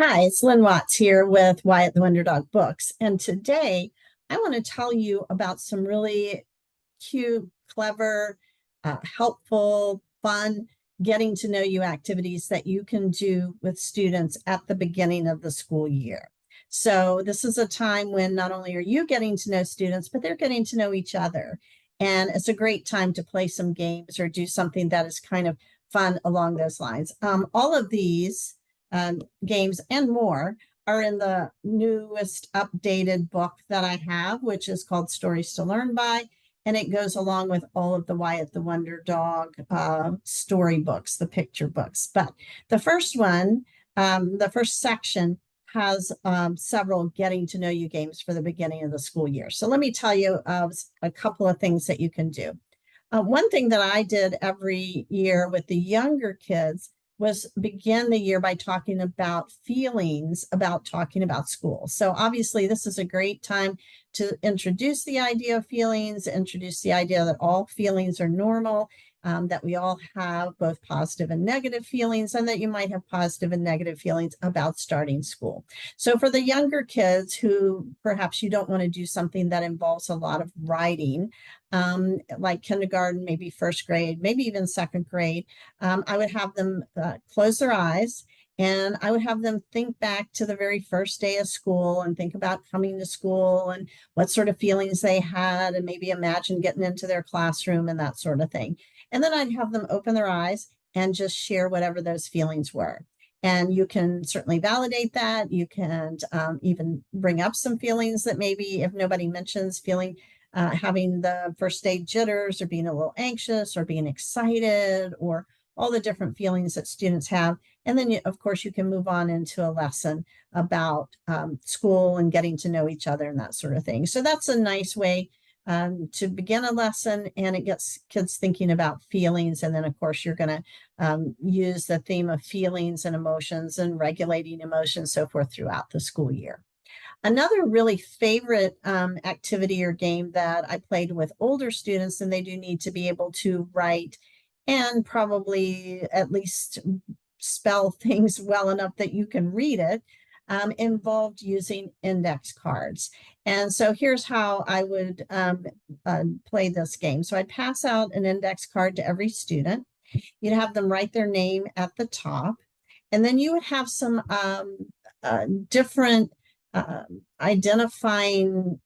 Hi, it's Lynn Watts here with Wyatt the Wonder Dog Books. And today I want to tell you about some really cute, clever, helpful, fun, getting to know you activities that you can do with students at the beginning of the school year. So, this is a time when not only are you getting to know students, but they're getting to know each other. And it's a great time to play some games or do something that is kind of fun along those lines. All of these games and more are in the newest updated book that I have, which is called Stories to Learn By. And it goes along with all of the Wyatt the Wonder Dog story books, the picture books. But the first one, the first section has several getting to know you games for the beginning of the school year. So let me tell you a couple of things that you can do. One thing that I did every year with the younger kids was begin the year by talking about feelings about talking about school. So obviously this is a great time to introduce the idea of feelings, introduce the idea that all feelings are normal, that we all have both positive and negative feelings, and that you might have positive and negative feelings about starting school. So for the younger kids who perhaps you don't want to do something that involves a lot of writing, like kindergarten, maybe first grade, maybe even second grade, I would have them close their eyes and I would have them think back to the very first day of school and think about coming to school and what sort of feelings they had, and maybe imagine getting into their classroom and that sort of thing. And then I'd have them open their eyes and just share whatever those feelings were. And you can certainly validate that. You can even bring up some feelings that maybe if nobody mentions having the first day jitters or being a little anxious or being excited or all the different feelings that students have. And then, of course, you can move on into a lesson about school and getting to know each other and that sort of thing. So that's a nice way to begin a lesson, and it gets kids thinking about feelings. And then, of course, you're going to use the theme of feelings and emotions and regulating emotions, so forth, throughout the school year. Another really favorite activity or game that I played with older students, and they do need to be able to write and probably at least spell things well enough that you can read it, involved using index cards. And so here's how I would play this game. So I'd pass out an index card to every student. You'd have them write their name at the top. And then you would have some different identifying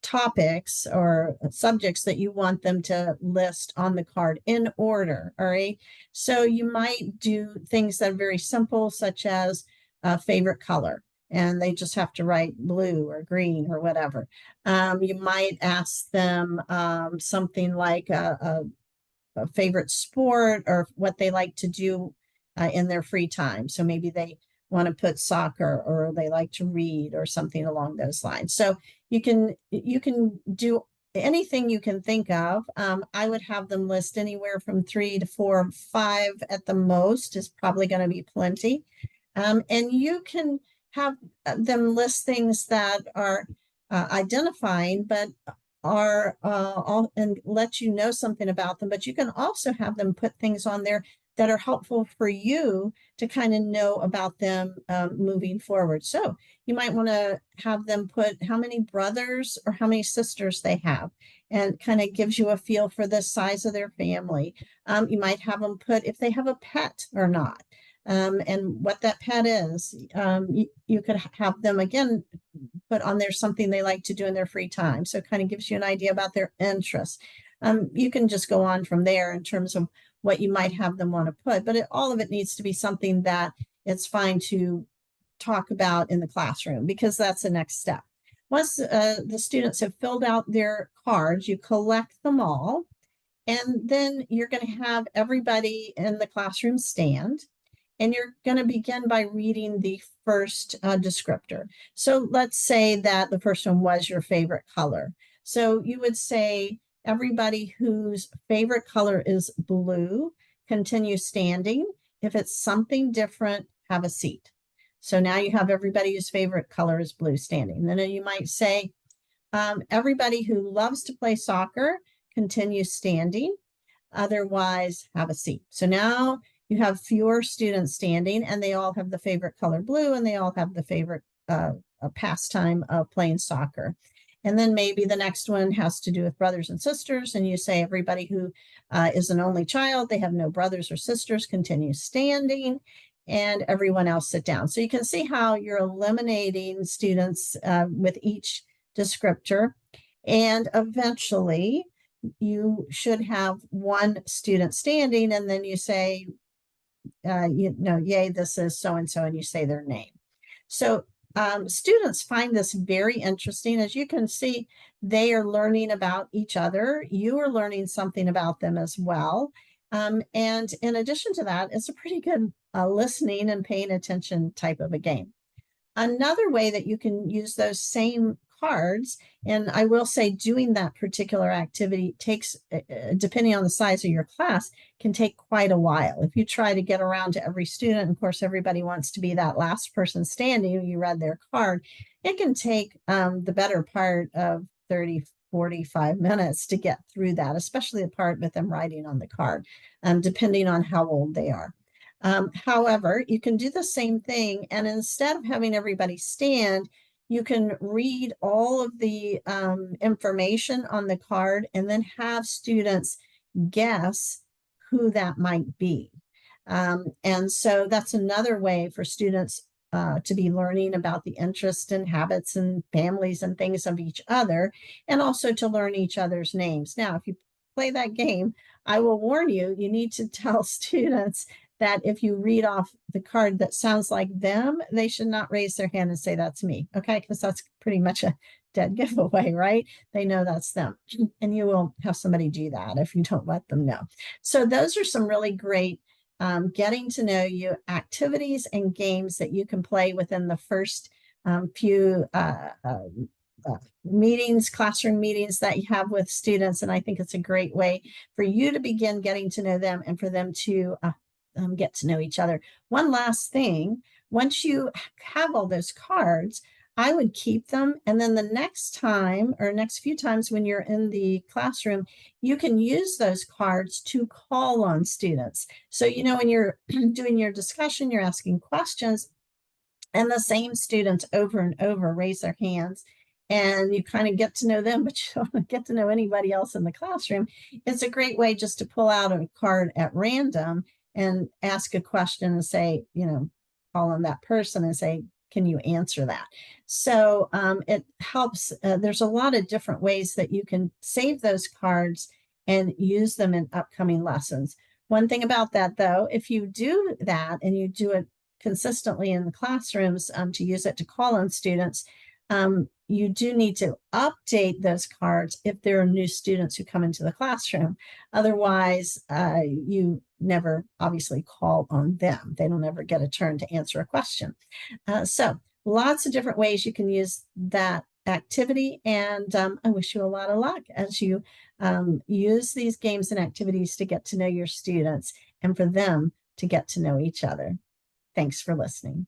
topics or subjects that you want them to list on the card in order. All right. So you might do things that are very simple, such as favorite color, and they just have to write blue or green or whatever. You might ask them something like a favorite sport or what they like to do in their free time. So maybe they want to put soccer, or they like to read, or something along those lines. So you can do anything you can think of. I would have them list anywhere from 3 to 4, 5 at the most is probably going to be plenty. And you can have them list things that are identifying, but are all, and let you know something about them. But you can also have them put things on there that are helpful for you to kind of know about them moving forward. So you might want to have them put how many brothers or how many sisters they have, and kind of gives you a feel for the size of their family. You might have them put if they have a pet or not, and what that pet is. You could have them again put on there something they like to do in their free time. So it kind of gives you an idea about their interests. You can just go on from there in terms of what you might have them want to put, but all of it needs to be something that it's fine to talk about in the classroom, because that's the next step. Once the students have filled out their cards, you collect them all, and then you're going to have everybody in the classroom stand, and you're going to begin by reading the first descriptor. So let's say that the first one was your favorite color. So you would say, everybody whose favorite color is blue, continue standing. If it's something different, have a seat. So now you have everybody whose favorite color is blue standing. Then you might say, everybody who loves to play soccer, continue standing. Otherwise, have a seat. So now you have fewer students standing, and they all have the favorite color blue, and they all have the favorite pastime of playing soccer. And then maybe the next one has to do with brothers and sisters, and you say everybody who is an only child, they have no brothers or sisters, continue standing, and everyone else sit down. So you can see how you're eliminating students with each descriptor. And eventually you should have one student standing, and then you say, yay, this is so-and-so, and you say their name. So students find this very interesting. As you can see, they are learning about each other. You are learning something about them as well. And in addition to that, it's a pretty good listening and paying attention type of a game. Another way that you can use those same cards, and I will say doing that particular activity takes, depending on the size of your class, can take quite a while. If you try to get around to every student, of course, everybody wants to be that last person standing, you read their card, it can take the better part of 30, 45 minutes to get through that, especially the part with them writing on the card, depending on how old they are. However, you can do the same thing, and instead of having everybody stand, you can read all of the information on the card and then have students guess who that might be. And so that's another way for students to be learning about the interests and habits and families and things of each other, and also to learn each other's names. Now, if you play that game, I will warn you, you need to tell students that if you read off the card that sounds like them, they should not raise their hand and say, that's me, okay? Because that's pretty much a dead giveaway, right? They know that's them. And you will have somebody do that if you don't let them know. So those are some really great getting to know you activities and games that you can play within the first few meetings, classroom meetings that you have with students. And I think it's a great way for you to begin getting to know them and for them to get to know each other. One last thing, once you have all those cards, I would keep them. And then the next time or next few times when you're in the classroom, you can use those cards to call on students. So, you know, when you're doing your discussion, you're asking questions, and the same students over and over raise their hands, and you kind of get to know them, but you don't get to know anybody else in the classroom. It's a great way just to pull out a card at random and ask a question and say, you know, call on that person and say, can you answer that? So it helps. There's a lot of different ways that you can save those cards and use them in upcoming lessons. One thing about that, though, if you do that and you do it consistently in the classrooms to use it to call on students, you do need to update those cards if there are new students who come into the classroom. Otherwise, you never obviously call on them. They don't ever get a turn to answer a question. So lots of different ways you can use that activity. And I wish you a lot of luck as you use these games and activities to get to know your students and for them to get to know each other. Thanks for listening.